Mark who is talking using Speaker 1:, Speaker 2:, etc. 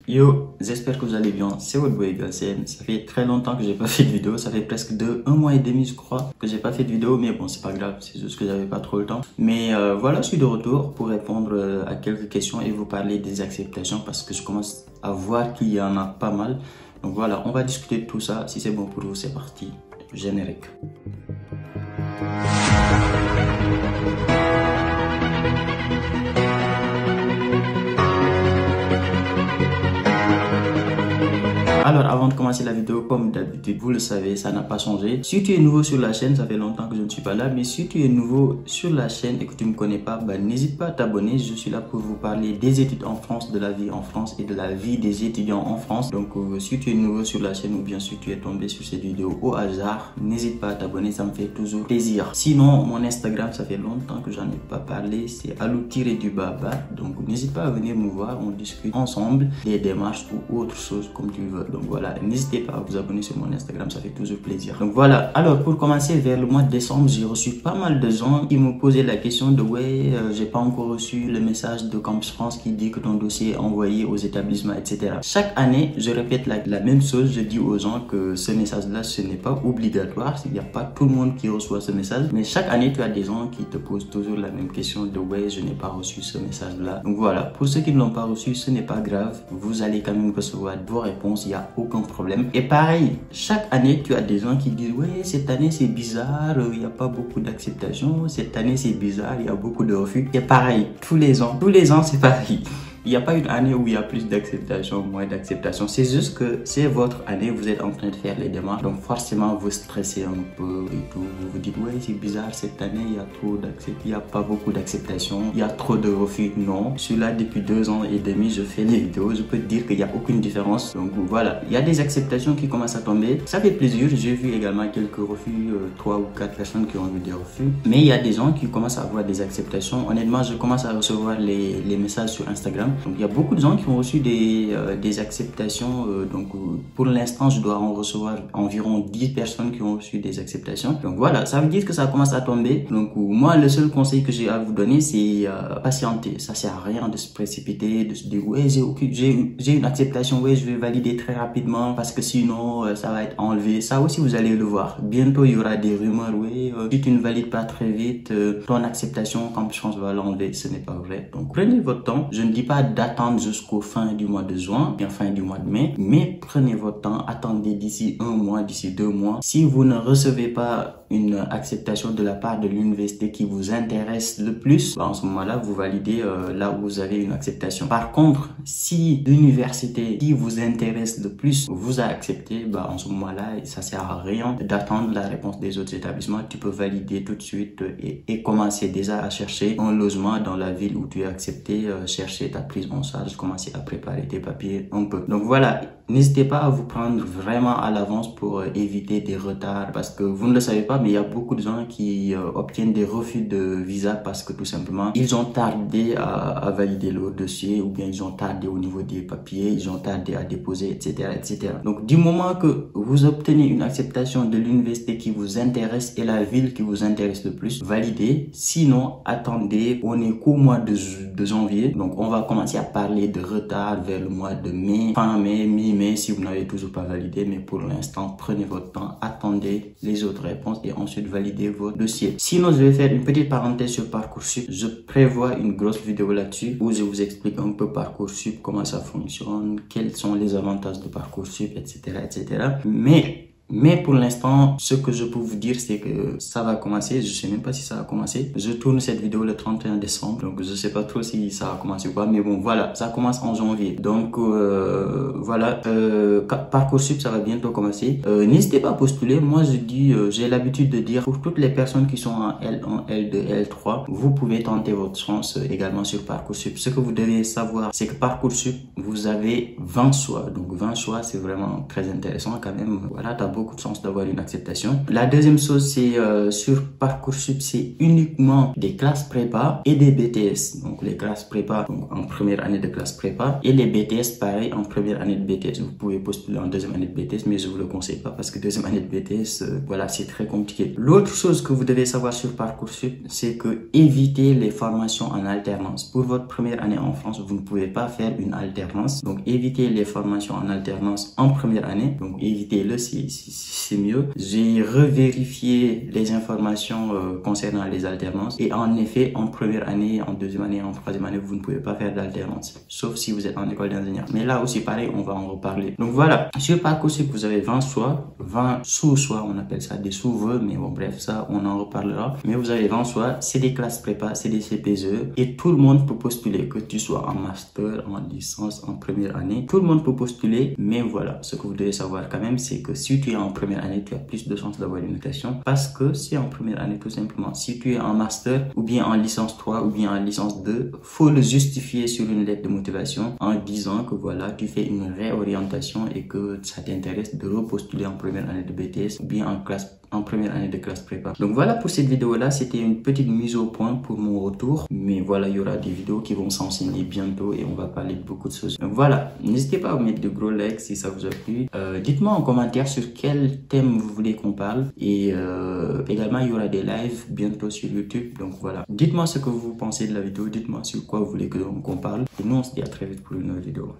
Speaker 1: Yo, j'espère que vous allez bien, c'est votre boy Galsen. Ça fait très longtemps que j'ai pas fait de vidéo, ça fait presque un mois et demi je crois que j'ai pas fait de vidéo, mais bon c'est pas grave, c'est juste que j'avais pas trop le temps. Mais voilà, je suis de retour pour répondre à quelques questions et vous parler des acceptations parce que je commence à voir qu'il y en a pas mal. Donc voilà, on va discuter de tout ça, si c'est bon pour vous c'est parti, générique. Alors avant de commencer la vidéo, comme d'habitude, vous le savez, ça n'a pas changé. Si tu es nouveau sur la chaîne, ça fait longtemps que je ne suis pas là, mais si tu es nouveau sur la chaîne et que tu ne me connais pas, n'hésite pas à t'abonner. Je suis là pour vous parler des études en France, de la vie en France et de la vie des étudiants en France. Donc si tu es nouveau sur la chaîne ou bien si tu es tombé sur cette vidéo au hasard, n'hésite pas à t'abonner, ça me fait toujours plaisir. Sinon, mon Instagram, ça fait longtemps que j'en ai pas parlé, c'est alou-du-baba. Donc n'hésite pas à venir me voir, on discute ensemble des démarches ou autre chose comme tu veux. Donc voilà, n'hésitez pas à vous abonner sur mon Instagram, ça fait toujours plaisir. Donc voilà, alors pour commencer, vers le mois de décembre, j'ai reçu pas mal de gens qui me posaient la question de ouais, j'ai pas encore reçu le message de Campus France qui dit que ton dossier est envoyé aux établissements, etc. Chaque année, je répète la même chose, je dis aux gens que ce message-là, ce n'est pas obligatoire, il n'y a pas tout le monde qui reçoit ce message, mais chaque année, tu as des gens qui te posent toujours la même question de ouais, je n'ai pas reçu ce message-là. Donc voilà, pour ceux qui ne l'ont pas reçu, ce n'est pas grave, vous allez quand même recevoir vos réponses, il y a aucun problème. Et pareil, chaque année, tu as des gens qui disent ouais, cette année c'est bizarre, il n'y a pas beaucoup d'acceptation, cette année c'est bizarre, il y a beaucoup de refus. Et pareil, tous les ans c'est pareil. Il n'y a pas une année où il y a plus d'acceptation, moins d'acceptation. C'est juste que c'est votre année, vous êtes en train de faire les démarches. Donc forcément, vous stressez un peu et tout. Vous vous dites, ouais, c'est bizarre, cette année, il y a trop d'acceptation. Il n'y a pas beaucoup d'acceptation. Il y a trop de refus. Non. Je suis là depuis 2 ans et demi, je fais des vidéos. Je peux te dire qu'il n'y a aucune différence. Donc voilà, il y a des acceptations qui commencent à tomber. Ça fait plaisir. J'ai vu également quelques refus, 3 ou 4 personnes qui ont eu des refus. Mais il y a des gens qui commencent à avoir des acceptations. Honnêtement, je commence à recevoir les messages sur Instagram. Donc il y a beaucoup de gens qui ont reçu des acceptations. Donc pour l'instant, je dois en recevoir environ 10 personnes qui ont reçu des acceptations. Donc voilà, ça veut dire que ça commence à tomber. Donc moi, le seul conseil que j'ai à vous donner, c'est patienter. Ça sert à rien de se précipiter, de se dire ouais, j'ai une acceptation, ouais, je vais valider très rapidement parce que sinon ça va être enlevé. Ça aussi, vous allez le voir. Bientôt, il y aura des rumeurs, ouais, si tu ne valides pas très vite, ton acceptation, Campus France va l'enlever. Ce n'est pas vrai. Donc prenez votre temps. Je ne dis pas d'attendre jusqu'au fin du mois de juin, bien fin du mois de mai, mais prenez votre temps, attendez d'ici 1 mois, d'ici 2 mois. Si vous ne recevez pas une acceptation de la part de l'université qui vous intéresse le plus, en ce moment-là, vous validez là où vous avez une acceptation. Par contre, si l'université qui vous intéresse le plus vous a accepté, en ce moment-là, ça sert à rien d'attendre la réponse des autres établissements. Tu peux valider tout de suite et commencer déjà à chercher un logement dans la ville où tu es accepté, chercher ta prise en charge, commencer à préparer tes papiers un peu. Donc voilà, n'hésitez pas à vous prendre vraiment à l'avance pour éviter des retards parce que vous ne le savez pas, mais il y a beaucoup de gens qui obtiennent des refus de visa parce que tout simplement ils ont tardé à valider leur dossier ou bien ils ont tardé au niveau des papiers, ils ont tardé à déposer, etc., etc. Donc du moment que vous obtenez une acceptation de l'université qui vous intéresse et la ville qui vous intéresse le plus, validez. Sinon, attendez, on est qu'au mois de janvier, donc on va commencer à parler de retard vers le mois de mai, fin mai, mi-mai si vous n'avez toujours pas validé. Mais pour l'instant, prenez votre temps, attendez les autres réponses et ensuite validez votre dossier. Sinon, je vais faire une petite parenthèse sur Parcoursup. Je prévois une grosse vidéo là-dessus où je vous explique un peu Parcoursup, comment ça fonctionne, quels sont les avantages de Parcoursup, etc., etc. Mais pour l'instant, ce que je peux vous dire, c'est que ça va commencer. Je sais même pas si ça va commencer. Je tourne cette vidéo le 31 décembre. Donc, je sais pas trop si ça va commencer ou pas. Mais bon, voilà. Ça commence en janvier. Donc, voilà. Parcoursup, ça va bientôt commencer. N'hésitez pas à postuler. Moi, je dis, j'ai l'habitude de dire pour toutes les personnes qui sont en L1, L2, L3, vous pouvez tenter votre chance également sur Parcoursup. Ce que vous devez savoir, c'est que Parcoursup, vous avez 20 choix. Donc, 20 choix, c'est vraiment très intéressant quand même. Voilà, t'as beaucoup de chances d'avoir une acceptation. La deuxième chose, c'est sur Parcoursup, c'est uniquement des classes prépa et des BTS. Donc les classes prépa donc, en première année de classe prépa et les BTS pareil en première année de BTS. Vous pouvez postuler en deuxième année de BTS, mais je vous le conseille pas parce que deuxième année de BTS, voilà, c'est très compliqué. L'autre chose que vous devez savoir sur Parcoursup, c'est que évitez les formations en alternance. Pour votre première année en France, vous ne pouvez pas faire une alternance. Donc évitez les formations en alternance en première année. Donc évitez-le, c'est mieux. J'ai revérifié les informations concernant les alternances et en effet, en première année, en deuxième année, en troisième année, vous ne pouvez pas faire d'alternance, sauf si vous êtes en école d'ingénieur. Mais là aussi, pareil, on va en reparler. Donc voilà, sur Parcoursup, vous avez 20 choix, 20 sous-choix, on appelle ça des sous-vœux, mais bon, bref, ça, on en reparlera. Mais vous avez 20 choix, c'est des classes prépa, c'est des CPSE, et tout le monde peut postuler, que tu sois en master, en licence, en première année, tout le monde peut postuler, mais voilà, ce que vous devez savoir quand même, c'est que si tu es en première année, tu as plus de chances d'avoir une notation, parce que c'est en première année tout simplement. Si tu es en master, ou bien en licence 3, ou bien en licence 2, faut le justifier sur une lettre de motivation en disant que voilà, tu fais une réorientation et que ça t'intéresse de repostuler en première année de BTS ou bien en première année de classe prépa. Donc voilà pour cette vidéo là, c'était une petite mise au point pour mon retour, mais voilà, il y aura des vidéos qui vont s'enseigner bientôt et on va parler de beaucoup de choses. Donc voilà, n'hésitez pas à vous mettre de gros likes si ça vous a plu. Dites-moi en commentaire sur quel thème vous voulez qu'on parle et également il y aura des lives bientôt sur YouTube. Donc voilà, dites-moi ce que vous pensez de la vidéo, dites-moi sur quoi vous voulez qu'on parle et nous on se dit à très vite pour une autre vidéo.